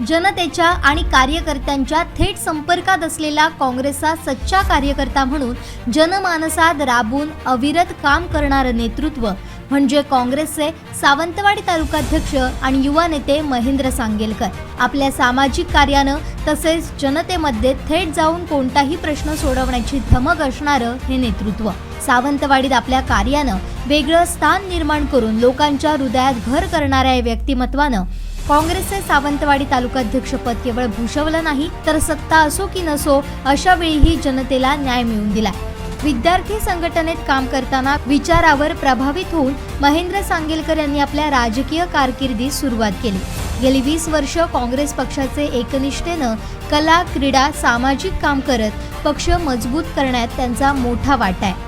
जनतेच्या आणि कार्यकर्त्यांच्या थेट संपर्कात असलेला काँग्रेसचा सच्चा कार्यकर्ता म्हणून जनमानसात राबून अविरत काम करणारं नेतृत्व म्हणजे काँग्रेसचे सावंतवाडी तालुकाध्यक्ष आणि युवा नेते महेंद्र सांगेलकर। आपल्या सामाजिक कार्यानं तसेच जनतेमध्ये थेट जाऊन कोणताही प्रश्न सोडवण्याची धमक असणारं हे नेतृत्व सावंतवाडीत आपल्या कार्यानं वेगळं स्थान निर्माण करून लोकांच्या हृदयात घर करणाऱ्या या व्यक्तिमत्वानं काँग्रेसचे सावंतवाडी तालुकाध्यक्षपद केवळ भूषवलं नाही तर सत्ता असो की नसो अशा वेळीही जनतेला न्याय मिळवून दिला। विद्यार्थी संघटनेत काम करताना विचारावर प्रभावित होऊन महेंद्र सांगेलकर यांनी आपल्या राजकीय कारकिर्दीस सुरुवात केली। गेली 20 वर्ष काँग्रेस पक्षाचे एकनिष्ठेनं कला, क्रीडा, सामाजिक काम करत पक्ष मजबूत करण्यात त्यांचा मोठा वाटा आहे।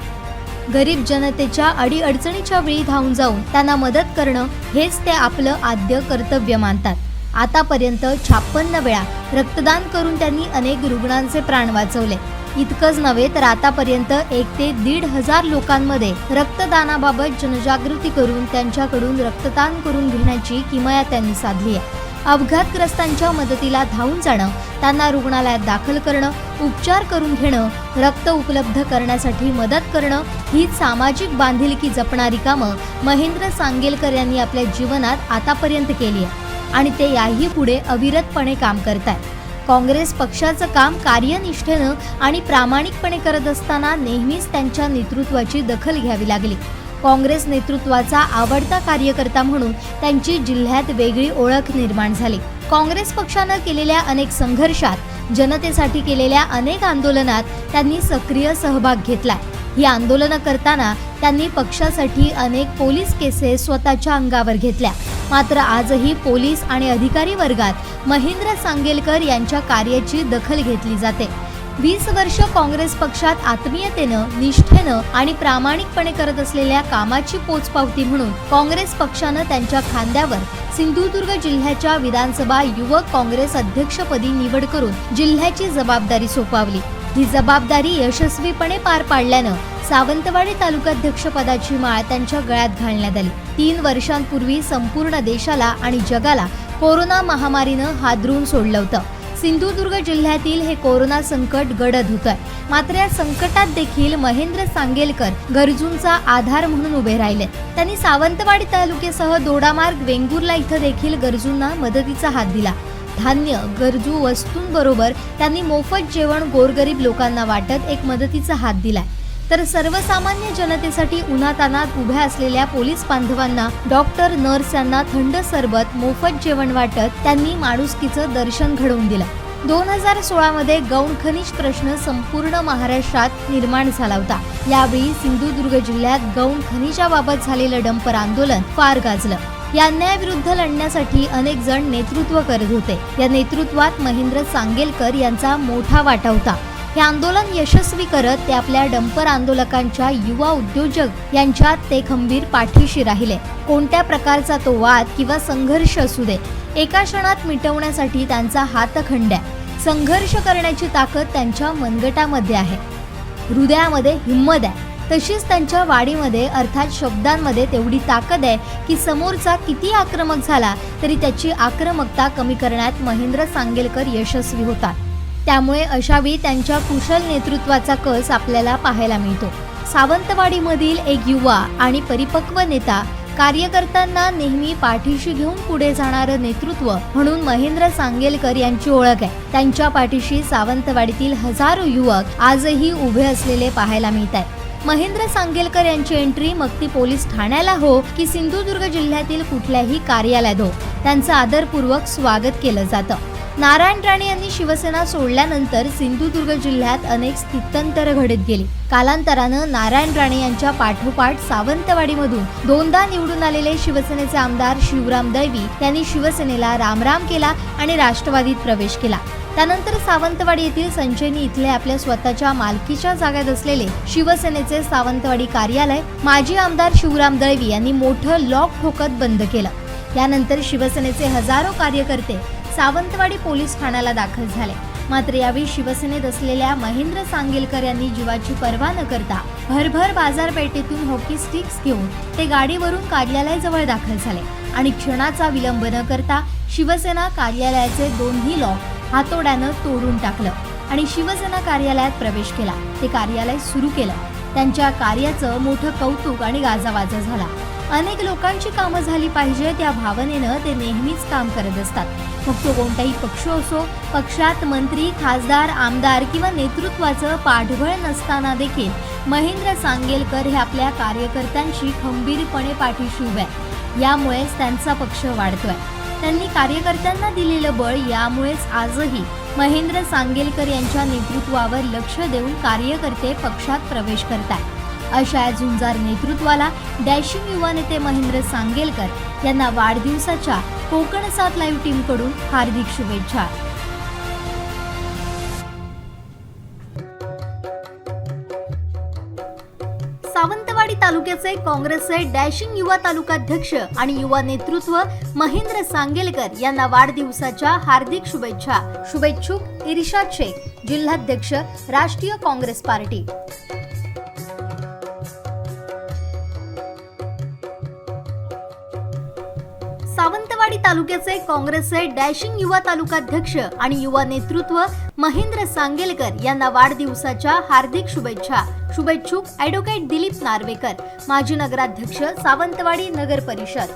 गरीब जनतेच्या अडीअडचणीच्या वेळी धावून जाऊन त्यांना मदत करणं हेच ते आपलं आद्य कर्तव्य मानतात। आतापर्यंत 56 वेळा रक्तदान करून त्यांनी अनेक रुग्णांचे प्राण वाचवले। इतकंच नव्हे तर आतापर्यंत 1 ते 1,500 लोकांमध्ये रक्तदानाबाबत जनजागृती करून त्यांच्याकडून रक्तदान करून घेण्याची किमया त्यांनी साधली आहे। अपघातग्रस्तांच्या मदतीला धावून जाणं, त्यांना रुग्णालयात दाखल करणं, उपचार करून घेणं, रक्त उपलब्ध करण्यासाठी मदत करणं ही सामाजिक बांधिलकी जपणारी कामं महेंद्र सांगेलकर यांनी आपल्या जीवनात आतापर्यंत केली आहे आणि ते याही पुढे अविरतपणे काम करतात। काँग्रेस पक्षाचं काम कार्यनिष्ठेनं आणि प्रामाणिकपणे करत असताना नेहमीच त्यांच्या नेतृत्वाची दखल घ्यावी लागली। काँग्रेस नेतृत्वाचा आवडता कार्यकर्ता म्हणून त्यांची जिल्ह्यात वेगळी ओळख निर्माण झाली। काँग्रेस पक्षानं केलेल्या अनेक संघर्षात, जनतेसाठी केलेल्या अनेक आंदोलनात त्यांनी सक्रिय सहभाग घेतला। ही आंदोलनं करताना त्यांनी पक्षासाठी अनेक पोलीस केसेस स्वतःच्या अंगावर घेतल्या। मात्र आजही पोलीस आणि अधिकारी वर्गात महेंद्र सांगेलकर यांच्या कार्याची दखल घेतली जाते। 20 वर्ष काँग्रेस पक्षात आत्मीयतेनं, निष्ठेनं आणि प्रामाणिकपणे करत असलेल्या कामाची पोचपावती म्हणून काँग्रेस पक्षानं त्यांच्या खांद्यावर सिंधुदुर्ग जिल्ह्याच्या विधानसभा युवक काँग्रेस अध्यक्षपदी निवड करून जिल्ह्याची जबाबदारी सोपवली। ही जबाबदारी यशस्वीपणे पार पाडल्यानं सावंतवाडी तालुकाध्यक्षपदाची माळ त्यांच्या गळ्यात घालण्यात आली। 3 वर्षांपूर्वी संपूर्ण देशाला आणि जगाला कोरोना महामारीनं हादरून सोडलं होतं। सिंधुदुर्ग जिल्ह्यातील हे कोरोना संकट गडद होतंय। मात्र या संकटात देखील महेंद्र सांगेलकर गरजूंचा आधार म्हणून उभे राहिले। त्यांनी सावंतवाडी तालुक्यासह दोडामार्ग, वेंगुर्ला इथं देखील गरजूंना मदतीचा हात दिला। धान्य, गरजू वस्तूंबरोबर त्यांनी मोफत जेवण गोरगरीब लोकांना वाटत एक मदतीचा हात दिलाय। तर सर्वसामान्य जनतेसाठी उन्हातान्हात उभ्या असलेल्या पोलीस बांधवांना, डॉक्टर, नर्स यांना थंड सरबत, मोफत जेवण वाटत त्यांनी माणुसकीचं दर्शन घडवून दिलं। 2016 मध्ये गौण खनिज प्रश्न संपूर्ण महाराष्ट्रात निर्माण झाला होता। यावेळी सिंधुदुर्ग जिल्ह्यात गौण खनिजाबाबत झालेलं डंपर आंदोलन फार गाजलं। या अन्यायाविरुद्ध लढण्यासाठी अनेक जण नेतृत्व करत होते। या नेतृत्वात महेंद्र सांगेलकर यांचा मोठा वाटा होता। हे आंदोलन यशस्वी करत ते आपल्या डंपर आंदोलकांच्या युवा उद्योजक यांच्या ते खंबीर पाठीशी राहिले। कोणत्या प्रकारचा तो वाद किंवा संघर्ष असू दे, एका क्षणात मिटवण्यासाठी त्यांचा हातखंड आहे। संघर्ष करण्याची ताकद त्यांच्या मनगटामध्ये आहे, हृदयामध्ये हिंमत आहे। तशीच त्यांच्या वाडीमध्ये अर्थात शब्दांमध्ये तेवढी ताकद आहे की समोरचा किती आक्रमक झाला तरी त्याची आक्रमकता कमी करण्यात महेंद्र सांगेलकर यशस्वी होतात। त्यामुळे अशावेळी त्यांच्या कुशल नेतृत्वाचा कस आपल्याला पाहायला मिळतो। सावंतवाडीमधील एक युवा आणि परिपक्व नेता, कार्यकर्त्यांना नेहमी पाठीशी घेऊन पुढे जाणारं नेतृत्व म्हणून महेंद्र सांगेलकर यांची ओळख आहे। त्यांच्या पाठीशी सावंतवाडीतील हजारो युवक आजही उभे असलेले पाहायला मिळत आहेत। महेंद्र सांगेलकर यांची एंट्री मग ती पोलीस ठाण्याला हो की सिंधुदुर्ग जिल्ह्यातील कुठल्याही कार्यालयात हो, त्यांचं आदरपूर्वक स्वागत केलं जातं। नारायण राणे यांनी शिवसेना सोडल्यानंतर सिंधुदुर्ग जिल्ह्यात अनेक स्थित्यंतर घडत गेली। कालांतरानं नारायण राणे यांच्या पाठोपाठ सावंतवाडीमधून 2दा निवडून आलेले शिवसेनेचे आमदार शिवराम दळवी यांनी शिवसेनेला रामराम केला आणि राष्ट्रवादीत प्रवेश केला। त्यानंतर सावंतवाडी येथील संचेनी इथले आपल्या स्वतःच्या मालकीच्या जागेत असलेले शिवसेनेचे सावंतवाडी कार्यालय माजी आमदार शिवराम दळवी यांनी मोठं लॉक ठोकत बंद केलं। यानंतर शिवसेनेचे हजारो कार्यकर्ते सावंतवाडी पोलीस ठाण्याला दाखल झाले। मात्र यावेळी शिवसेनेत असलेल्या महेंद्र सांगेलकर यांनी जीवाची पर्वा न करता भरभर बाजारपेठेतून हॉकी स्टिक्स घेऊन ते गाडीवरून कार्यालयाजवळ दाखल झाले। आणि क्षणाचा विलंब न करता शिवसेना कार्यालयाचे दोन्ही लॉक हातोड्यानं तोडून टाकलं आणि शिवसेना कार्यालयात प्रवेश केला. ते कार्यालय सुरू केलं. त्यांच्या कार्याचं मोठं कौतुक आणि गाजावाजा झाला. अनेक लोकांची कामं झाली पाहिजे त्या भावनेनं ते नेहमीच काम करत असतात. मग तो कोणताही पक्ष असो, पक्षात मंत्री, खासदार, आमदार किंवा नेतृत्वाचं पाठबळ नसताना देखील महेंद्र सांगेलकर हे आपल्या कार्यकर्त्यांशी खंबीरपणे पाठीशी उभे आहेत. यामुळेच त्यांचा पक्ष वाढतोय. त्यांनी कार्यकर्त्यांना दिलेलं बळ यामुळेच आजही महेंद्र सांगेलकर यांच्या नेतृत्वावर लक्ष देऊन कार्यकर्ते पक्षात प्रवेश करतात. अशा झुंजार नेतृत्वाला डॅशिंग युवा नेते महेंद्र सांगेलकर यांना वाढदिवसाच्या कोकण 7 लाईव्ह टीमकडून हार्दिक शुभेच्छा. सावंतवाडी तालुक्याचे काँग्रेसचे डॅशिंग युवा तालुकाध्यक्ष आणि युवा नेतृत्व महेंद्र सांगेलकर यांना वाढदिवसाच्या हार्दिक शुभेच्छा. शुभेच्छुक इर्शाद शेख, जिल्हाध्यक्ष, राष्ट्रीय काँग्रेस पार्टी. सावंतवाडी तालुक्याचे काँग्रेसचे डॅशिंग युवा तालुकाध्यक्ष आणि युवा नेतृत्व महेंद्र सांगेलकर यांना वाढदिवसाच्या हार्दिक शुभेच्छा. शुभेच्छुक ॲडव्होकेट दिलीप नार्वेकर, माजी नगराध्यक्ष, सावंतवाडी नगर परिषद.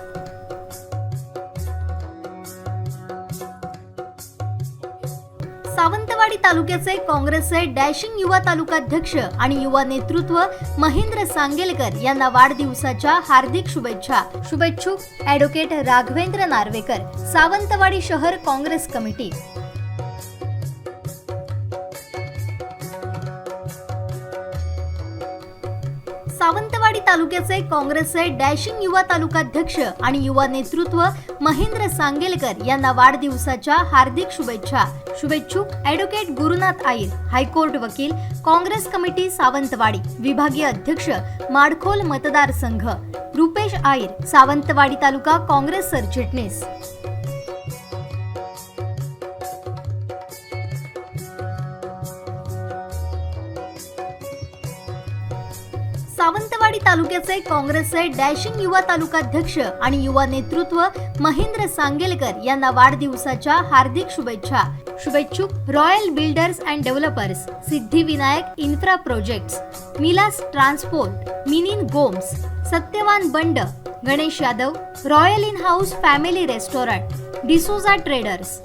सावंतवाडी तालुक्याचे काँग्रेसचे डॅशिंग युवा तालुकाध्यक्ष आणि युवा नेतृत्व महेंद्र सांगेलकर यांना वाढदिवसाच्या हार्दिक शुभेच्छा. शुभेच्छुक ॲडव्होकेट राघवेंद्र नार्वेकर, सावंतवाडी शहर काँग्रेस कमिटी. सावंतवाडी तालुक्याचे काँग्रेसचे डॅशिंग युवा तालुकाध्यक्ष आणि युवा नेतृत्व महेंद्र सांगेलकर यांना वाढदिवसाच्या हार्दिक शुभेच्छा. शुभेच्छुक ॲडव्होकेट गुरुनाथ आईर, हायकोर्ट वकील, काँग्रेस कमिटी सावंतवाडी, विभागीय अध्यक्ष, माडखोल मतदारसंघ. रुपेश आईर, सावंतवाडी तालुका काँग्रेस सरचिटणीस. सावंतवाडी तालुक्याचे काँग्रेसचे डॅशिंग युवा तालुकाध्यक्ष आणि युवा नेतृत्व महेंद्र सांगेलकर यांना वाढदिवसाच्या हार्दिक शुभेच्छा. शुभेच्छुक royal builders and developers, Siddhivinayak infra projects, मिलास transport, Minin Gomes, Satyavan Band, Ganesh Yadav, royal inn house family restaurant, D'Souza traders.